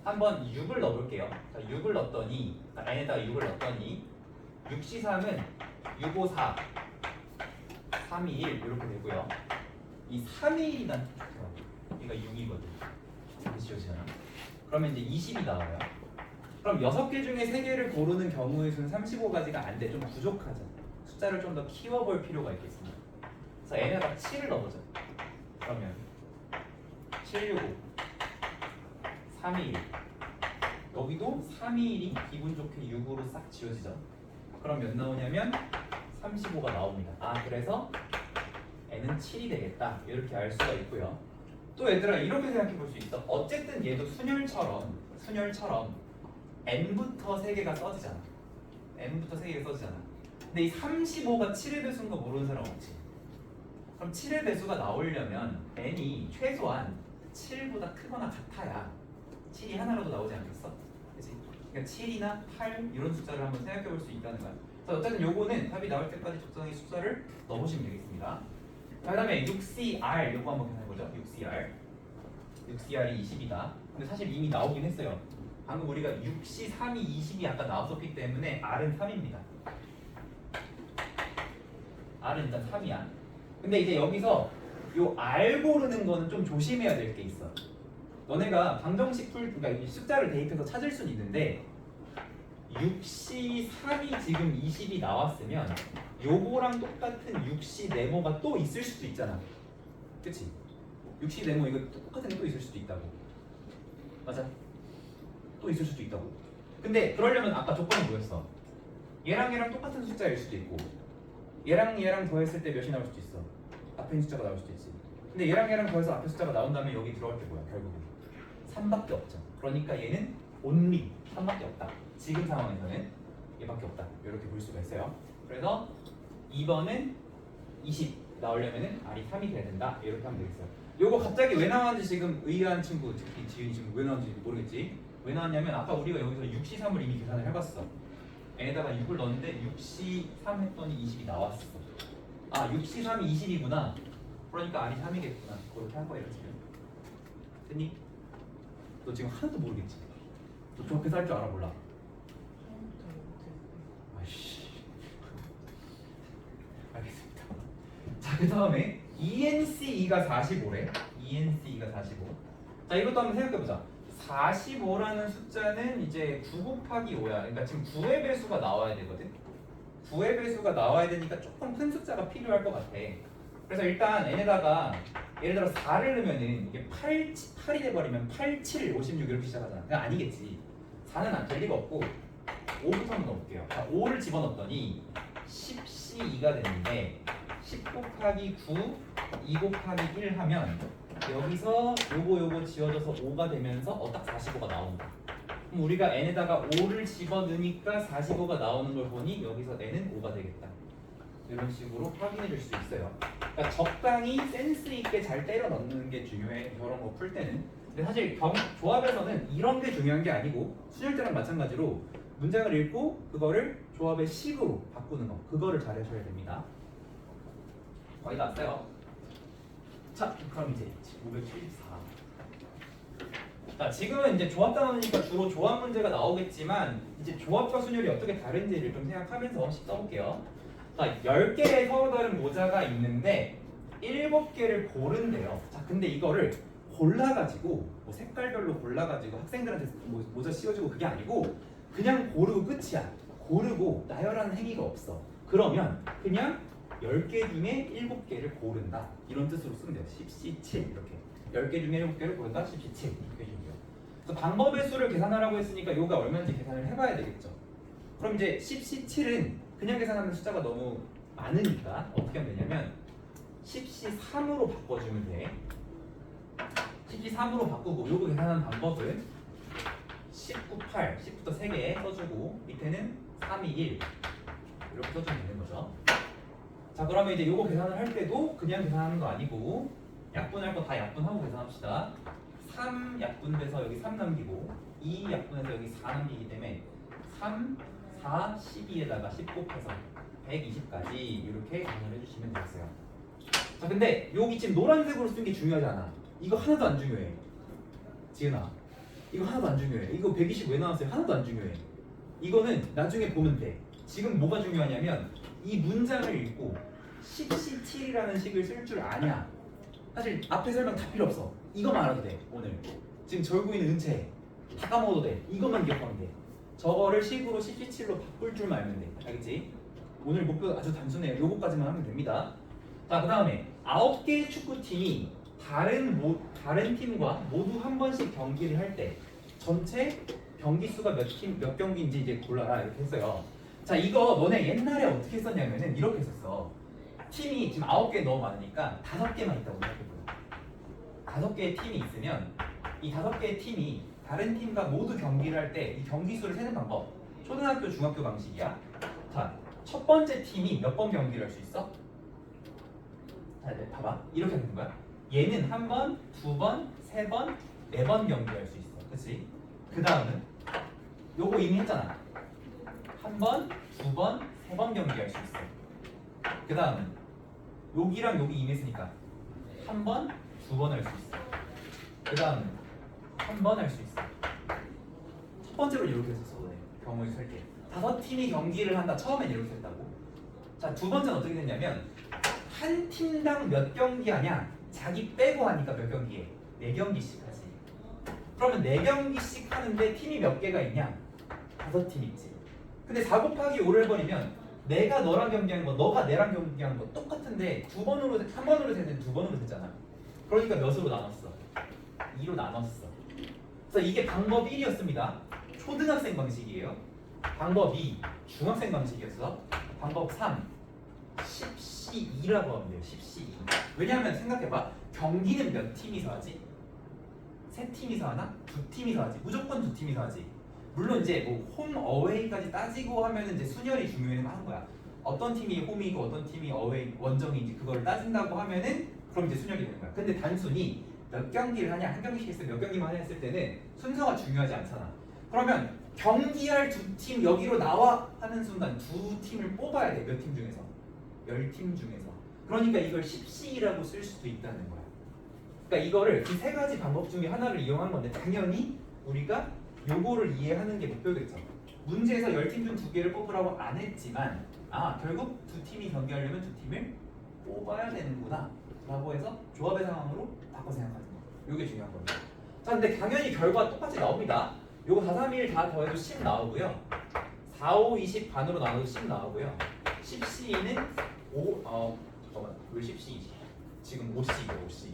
한번 6을 넣어볼게요. 자, 6을 넣었더니 N에다가 6을 넣었더니 6C3은 654 321 이렇게 되고요. 이 321이란 얘가 6이거든. 이렇게 지워지잖아. 그러면 이제 20이 나와요. 그럼 6개 중에 3개를 고르는 경우의 수는 35가지가 안 돼. 좀 부족하죠. 숫자를 좀 더 키워볼 필요가 있겠습니다. 그래서 N에다가 7을 넣어보자. 그러면 765 321 여기도 321이 기분 좋게 6으로 싹 지워지죠. 그럼 몇 나오냐면 35가 나옵니다. 그래서 N은 7이 되겠다. 이렇게 알 수가 있고요. 또 얘들아 이렇게 생각해 볼 수 있어. 어쨌든 얘도 순열처럼 N부터 3개가 써지잖아. N부터 3개가 써지잖아. 근데 이 35가 7의 배수인 거 모르는 사람 없지. 그럼 7의 배수가 나오려면 N이 최소한 7보다 크거나 같아야 7이 하나라도 나오지 않겠어? 그치? 그러니까 7이나 8 이런 숫자를 한번 생각해 볼 수 있다는 거야. 그래서 어쨌든 요거는 답이 나올 때까지 적당히 숫자를 넣어보시면 되겠습니다. 그 다음에 6CR 요거 한번 계산해보죠. 6CR이 20이다. 근데 사실 이미 나오긴 했어요. 방금 우리가 6C3이 20이 아까 나왔었기 때문에 R은 3입니다. R은 일단 3이야. 근데 이제 여기서 요 R 고르는 거는 좀 조심해야 될 게 있어. 너네가 방정식 그러니까 이 숫자를 대입해서 찾을 수는 있는데 6시 3이 지금 20이 나왔으면 요거랑 똑같은 6시 네모가 또 있을 수도 있잖아. 그치? 6시 네모 이거 똑같은 게 또 있을 수도 있다고. 맞아? 또 있을 수도 있다고. 근데 그러려면 아까 조건이 뭐였어? 얘랑 얘랑 똑같은 숫자일 수도 있고 얘랑 얘랑 더했을 때 몇이 나올 수도 있어. 앞에 있는 숫자가 나올 수도 있지. 근데 얘랑 얘랑 더해서 앞에 숫자가 나온다면 여기 들어갈 게 뭐야? 결국은 3밖에 없죠. 그러니까 얘는 only 3밖에 없다. 지금 상황에서는 얘밖에 없다. 이렇게 볼 수가 있어요. 그래서 2번은 20 나오려면은 R이 3이 돼야 된다. 이렇게 하면 되겠어요. 요거 갑자기 왜 나왔는지 지금 의아한 친구, 특히 지윤이 지금 왜 나왔는지 모르겠지. 왜 나왔냐면 아까 우리가 여기서 6시 3을 이미 계산을 해봤어. n에다가 6을 넣었는데 6시 3 했더니 20이 나왔어. 아 6시 3이 20이구나. 그러니까 R이 3이겠구나. 그렇게 한 거야 이렇게. 됐니? 너 지금 하나도 모르겠지? 너 저렇게 살 줄 알아 몰라? 아이씨. 알겠습니다. 자, 그 다음에 ENC2가 45래. ENC2가 45. 자, 이것도 한번 생각해보자. 45라는 숫자는 이제 9 곱하기 5야. 그러니까 지금 9의 배수가 나와야 되거든. 9의 배수가 나와야 되니까 조금 큰 숫자가 필요할 것 같아. 그래서 일단 n에다가 예를 들어 4를 넣으면은 이게 8이 돼버리면 8, 7, 56 이렇게 시작하잖아. 그냥 아니겠지. 4는 안 될 리가 없고 5부터 넣어볼게요. 자, 5를 집어넣었더니 10C2가 됐는데 10 곱하기 9, 2 곱하기 1 하면 여기서 요거 지워져서 5가 되면서 딱 45가 나온다. 그럼 우리가 n에다가 5를 집어넣으니까 45가 나오는 걸 보니 여기서 n은 5가 되겠다. 이런 식으로 확인해 줄 수 있어요. 그러니까 적당히 센스 있게 잘 때려 넣는 게 중요해. 이런 거 풀 때는. 근데 사실 조합에서는 이런 게 중요한 게 아니고 순열 때랑 마찬가지로 문장을 읽고 그거를 조합의 식으로 바꾸는 거. 그거를 잘 하셔야 됩니다. 거의 다 왔어요. 자, 그럼 이제 574. 자, 지금은 이제 조합 단원이니까 주로 조합 문제가 나오겠지만 이제 조합과 순열이 어떻게 다른지를 좀 생각하면서 써볼게요. 자, 10개의 서로 다른 모자가 있는데 7개를 고른대요. 자, 근데 이거를 골라가지고 뭐 색깔별로 골라가지고 학생들한테 모자 씌워주고 그게 아니고 그냥 고르고 끝이야. 고르고 나열하는 행위가 없어. 그러면 그냥 10개 중에 7개를 고른다. 이런 뜻으로 쓰면 돼요. 10C7 이렇게. 10개 중에 7개를 고른다. 10C7 이렇게 해주면 돼요. 그래서 방법의 수를 계산하라고 했으니까 이거가 얼마인지 계산을 해봐야 되겠죠. 그럼 이제 10C7은 그냥 계산하는 숫자가 너무 많으니까 어떻게 하면 되냐면 10C3으로 바꿔주면 돼. 10C3으로 바꾸고 요거 계산하는 방법은 19, 8, 10부터 3개 써주고 밑에는 3, 2, 1 이렇게 써주면 되는 거죠. 자, 그러면 이제 요거 계산을 할 때도 그냥 계산하는 거 아니고 약분할 거 다 약분하고 계산합시다. 3 약분돼서 여기 3 남기고 2 약분해서 여기 4 남기기 때문에 3, 4, 12에다가 10 곱해서 120까지 이렇게 계산을 해주시면 되겠어요. 자, 근데 여기 지금 노란색으로 쓴 게 중요하지 않아. 이거 하나도 안 중요해. 지은아, 이거 하나도 안 중요해. 이거 120 왜 나왔어요? 하나도 안 중요해. 이거는 나중에 보면 돼. 지금 뭐가 중요하냐면 이 문장을 읽고 10C7이라는 식을 쓸 줄 아냐. 사실 앞에 설명 다 필요 없어. 이거만 알아도 돼. 오늘 지금 절구 있는 은채 다 까먹어도 돼. 이것만 기억하면 돼. 저거를 식으로 10C7로 바꿀 줄만 알면 돼. 알겠지? 오늘 목표 아주 단순해요. 요거까지만 하면 됩니다. 자, 그 다음에 9개의 축구팀이 다른 팀과 모두 한 번씩 경기를 할 때 전체 경기 수가 몇 경기인지 이제 골라라 이렇게 했어요. 자, 이거 너네 옛날에 어떻게 했었냐면은 이렇게 했었어. 팀이 지금 9개 너무 많으니까 5개만 있다고 생각해보자. 5개의 팀이 있으면 이 5개의 팀이 다른 팀과 모두 경기를 할 때 이 경기 수를 세는 방법 초등학교, 중학교 방식이야. 자, 첫 번째 팀이 몇 번 경기를 할 수 있어? 자, 네, 봐봐. 이렇게 되는 거야. 얘는 한 번, 2번, 3번, 4번 경기할 수 있어. 그치? 그 다음은 요거 이미 했잖아. 한 번, 2번, 3번 경기할 수 있어. 그 다음은 여기랑 여기 이미 했으니까 한 번, 2번 할 수 있어. 그 다음은 한 번 할 수 있어. 첫 번째로 이렇게 했었어. 너네 경우에 쓸 때. 5팀이 경기를 한다. 처음엔 이렇게 했다고. 자, 두 번째는 어떻게 됐냐면 한 팀당 몇 경기 하냐? 자기 빼고 하니까 몇 경기에? 4경기씩 하지. 그러면 4경기씩 하는데 팀이 몇 개가 있냐? 5팀 있지. 근데 4 곱하기 5를 해버리면 내가 너랑 경기한 거, 너가 내랑 경기한 거 똑같은데 한 번으로 세는데 2번으로 세잖아. 그러니까 몇으로 나눴어? 2로 나눴어. 그래서 이게 방법 1이었습니다. 초등학생 방식이에요. 방법 2, 중학생 방식이었어. 방법 3, 10C2라고 하면 돼요. 10C2. 왜냐하면 생각해봐. 경기는 몇 팀이서 하지? 3팀이서 하나? 2팀이서 하지. 무조건 2팀이서 하지. 물론 이제 뭐 홈 어웨이까지 따지고 하면은 이제 순열이 중요한 거야. 어떤 팀이 홈이고 어떤 팀이 어웨이 원정인지 그걸 따진다고 하면은 그럼 이제 순열이 되는 거야. 근데 단순히 몇 경기를 하냐, 한 경기씩 했을 때 몇 경기만 하냐 했을 때는 순서가 중요하지 않잖아. 그러면 경기할 2팀 여기로 나와 하는 순간 2팀을 뽑아야 돼. 몇 팀 중에서? 10팀 중에서. 그러니까 이걸 10C라고 쓸 수도 있다는 거야. 그러니까 이거를 이 3가지 방법 중에 하나를 이용한 건데 당연히 우리가 요거를 이해하는 게 목표겠죠. 문제에서 10팀 중 2개를 뽑으라고 안 했지만 결국 2팀이 경기하려면 2팀을 뽑아야 되는구나 라고 해서 조합의 상황으로 바꿔 생각하는 거. 요게 중요한 겁니다. 자, 근데 당연히 결과 똑같이 나옵니다. 요거 4, 3, 1 다 더해도 10 나오고요. 4, 5, 20 반으로 나눠도 10 나오고요. 10C는 잠깐만 왜 10C이지? 지금 5C죠 5C.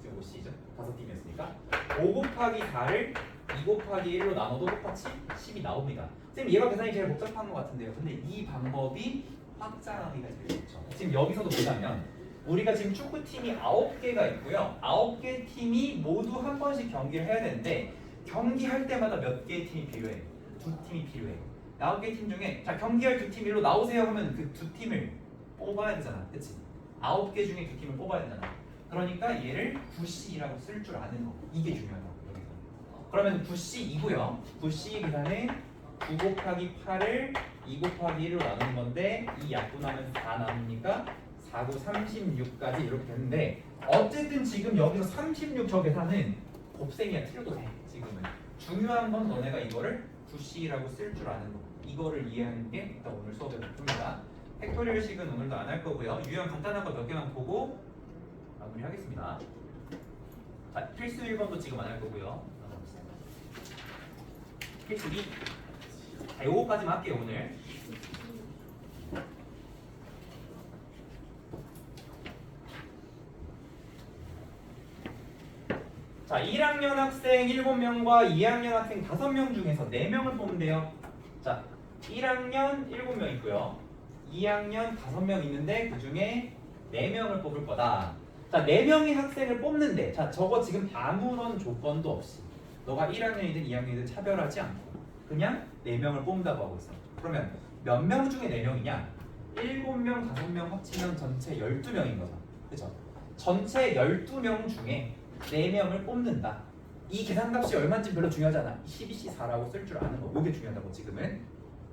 지금 5C죠. 5팀이었으니까 5 곱하기 4를 2 곱하기 1로 나눠도 똑같이 10이 나옵니다. 선생님 얘가 계산이 제일 복잡한 것 같은데요. 근데 이 방법이 확장하기가 제일 좋죠. 지금 여기서도 보자면 우리가 지금 축구팀이 9개가 있고요. 9개 팀이 모두 한 번씩 경기를 해야 되는데 경기할 때마다 몇 개의 팀이 필요해? 2팀이 필요해. 9개 팀 중에 자 경기할 2팀 일로 나오세요 하면 그 2팀을 뽑아야 되잖아. 그치? 9개 중에 2팀을 뽑아야 되잖아. 그러니까 얘를 9C라고 쓸 줄 아는 거. 이게 중요하다고 여기서. 그러면 9C2고요. 9C 계산은 9 곱하기 8을 2 곱하기 1로 나누는 건데 이 약분하면 4 나누니까 4, 9, 36까지 이렇게 되는데 어쨌든 지금 여기서 36 저 계산은 곱셈이야. 틀려도 돼. 지금은. 중요한 건 너네가 이거를 9C라고 쓸 줄 아는 거. 이거를 이해하는 게 일단 오늘 수업의 목표입니다. 팩토리얼식은 오늘도 안 할 거고요. 유형 간단한 거 몇 개만 보고 마무리하겠습니다. 자, 필수 1번도 지금 안 할 거고요. 필수 2. 자, 요거까지만 할게요 오늘. 자, 1학년 학생 7명과 2학년 학생 5명 중에서 4명을 뽑으면 돼요. 자, 1학년 7명 있고요. 2학년 5명 있는데 그 중에 4명을 뽑을 거다. 자, 4명의 학생을 뽑는데 자, 저거 지금 아무런 조건도 없이 너가 1학년이든 2학년이든 차별하지 않고 그냥 4명을 뽑는다고 하고 있어. 그러면 몇 명 중에 4명이냐? 7명, 5명 합치면 전체 12명인 거죠. 그렇죠? 전체 12명 중에 4명을 뽑는다. 이 계산값이 얼마인지 별로 중요하지 않아. 12C4라고 쓸 줄 아는 거. 이게 중요하다고 지금은.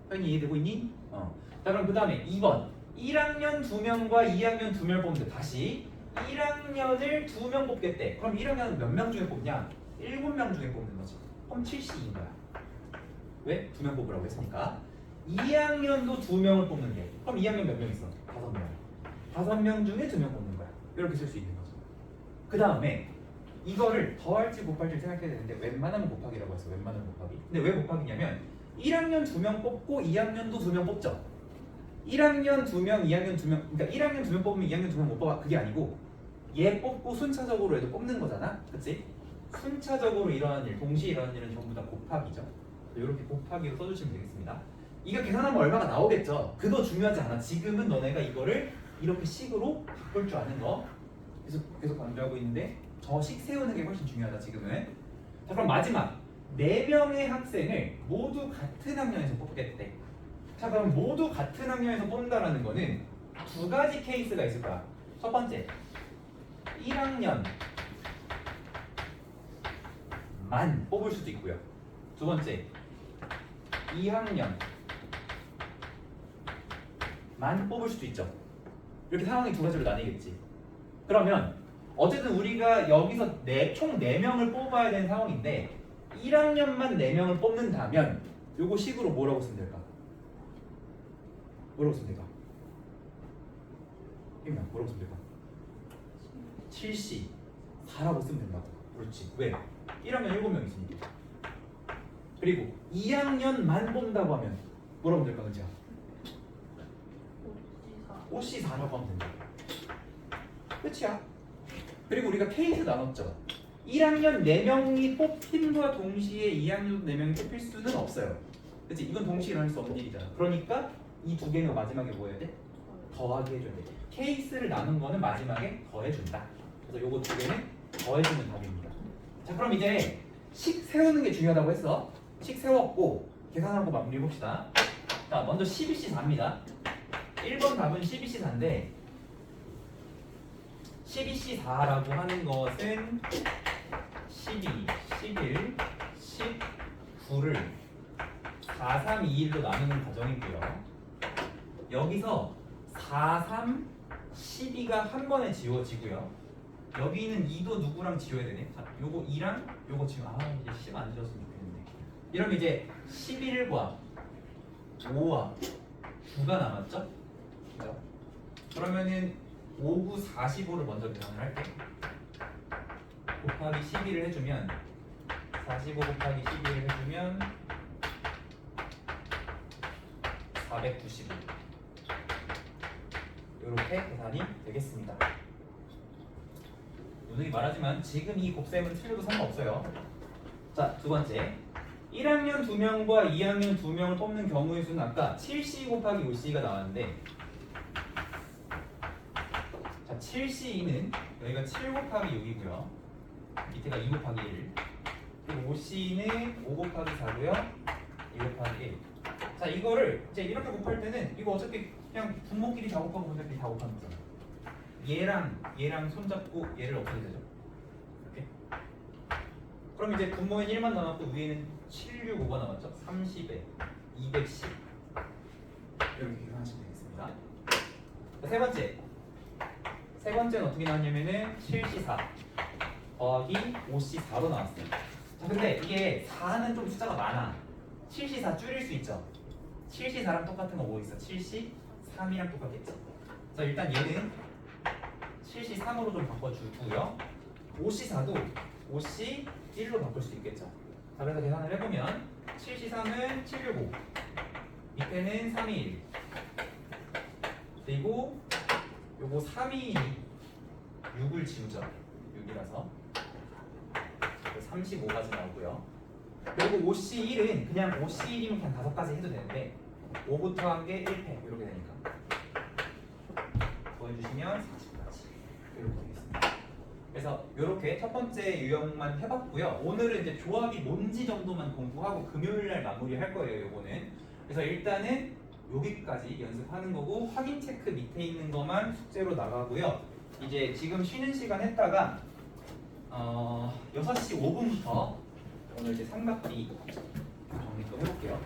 현이 이해되고 있니? 자, 그럼 그 다음에 2번. 1학년 2명과 2학년 2명 뽑는데 다시 1학년을 2명 뽑겠대. 그럼 1학년은 몇 명 중에 뽑냐? 7명 중에 뽑는 거지. 그럼 7C인 거야. 왜? 2명 뽑으라고 했으니까. 2학년도 2명을 뽑는데 그럼 2학년 몇 명 있어? 5명. 5명 중에 2명 뽑는 거야. 이렇게 쓸 수 있는 거죠. 그 다음에 이거를 더할지 곱할지 생각해야 되는데 웬만하면 곱하기라고 했어. 웬만하면 곱하기. 근데 왜 곱하기냐면 1학년 2명 뽑고 2학년도 2명 뽑죠. 1학년 2명, 2학년 2명. 그러니까 1학년 2명 뽑으면 2학년 2명 못 뽑아. 그게 아니고 얘 뽑고 순차적으로 얘도 뽑는 거잖아. 그치? 순차적으로 일어나는 일, 동시에 일어나는 일은 전부 다 곱하기죠. 이렇게 곱하기로 써주시면 되겠습니다. 이거 계산하면 얼마가 나오겠죠? 그거 중요하지 않아. 지금은 너네가 이거를 이렇게 식으로 바꿀 줄 아는 거. 계속 강조하고 있는데 저 식 세우는 게 훨씬 중요하다 지금은. 자, 그럼 마지막 4명의 학생을 모두 같은 학년에서 뽑겠대. 자, 그럼 모두 같은 학년에서 뽑는다라는 거는 2가지 케이스가 있을 거야. 첫 번째 1학년만 뽑을 수도 있고요. 두 번째 2학년만 뽑을 수도 있죠. 이렇게 상황이 2가지로 나뉘겠지. 그러면 어쨌든 우리가 여기서 총 4명을 뽑아야 되는 상황인데 1학년만 4명을 뽑는다면 요거 식으로 뭐라고 쓰면 될까? 뭐라고 쓰면 될까? 뭐라고 쓰면 될까? 7C 4라고 쓰면 된다고. 그렇지. 왜? 1학년 7명 있으니까. 그리고 2학년만 본다고 하면 뭐라고 하면 될까, 그죠? 오지사. 5C 4라고 하면 된다. 끝이야. 그리고 우리가 케이스 나눴죠. 1학년 4명이 뽑힘과 동시에 2학년 4명이 뽑힐 수는 없어요. 그치? 이건 동시에 일어날 수 없는 일이잖아. 그러니까 이 두 개는 마지막에 뭐 해야 돼? 더하기 해줘야 돼. 케이스를 나눈 거는 마지막에 더해준다. 그래서 요거 두 개는 더해주는 답입니다. 자, 그럼 이제 식 세우는 게 중요하다고 했어. 식 세웠고 계산하고 마무리 해봅시다. 자, 먼저 12C 4입니다. 1번 답은 12C 4인데 12C 4라고 하는 것은 12, 11, 19를 4, 3, 2, 1로 나누는 과정이고요. 여기서 4, 3, 12가 한 번에 지워지고요. 여기는 2도 누구랑 지워야 되네? 자, 요거 2랑 요거 지금 이제 10 안 지웠으면 좋겠는데. 이러면 이제 11과 5와 9가 남았죠? 그죠? 그러면은 5, 9, 45를 먼저 계산을 할게. 곱하기 12를 해주면 45 곱하기 12를 해주면 495 이렇게 계산이 되겠습니다. 누누이 말하지만 지금 이 곱셈은 틀려도 상관없어요. 자, 두 번째 1학년 2명과 2학년 2명을 뽑는 경우의 수는 아까 7C 곱하기 5C가 나왔는데 자, 7C는 여기가 7 곱하기 6이고요. 밑에가 2 곱하기 1 그리고 5C는 5 곱하기 4고요. 2 곱하기 1 자, 이거를 이제 이렇게 곱할 때는 이거 어차피 그냥 분모끼리 다 곱하고 분모끼리 다 곱하는 거잖아. 얘랑 손잡고 얘를 없애도 되죠. 이렇게. 그럼 이제 분모엔 1만 남았고 위에는 7, 6, 5가 남았죠. 30에 210 이렇게 계산하시면 되겠습니다. 자, 세 번째는 어떻게 나왔냐면은 7C4 더하기 5C4로 나왔어요. 자, 근데 이게 4는 좀 숫자가 많아. 7C4 줄일 수 있죠. 7C4랑 똑같은 거 뭐 있어? 7C3이랑 똑같겠죠. 자, 일단 얘는 7C3으로 좀 바꿔주고요. 5C4도 5C1로 바꿀 수 있겠죠. 자, 그래서 계산을 해보면 7C3은 765 밑에는 321 그리고 요거 321이 6을 지우죠. 6이라서 35까지 나오고요. 그리고 5C1은 그냥 5C1이면 그냥 5가지 해도 되는데 5부터 한 게 1패 이렇게 되니까 더해주시면 40까지 이렇게 되겠습니다. 그래서 이렇게 첫 번째 유형만 해봤고요. 오늘은 이제 조합이 뭔지 정도만 공부하고 금요일날 마무리할 거예요. 요거는 그래서 일단은 여기까지 연습하는 거고 확인 체크 밑에 있는 것만 숙제로 나가고요. 이제 지금 쉬는 시간 했다가 6시 5분부터 오늘 이제 삼각비 정리 또 해볼게요.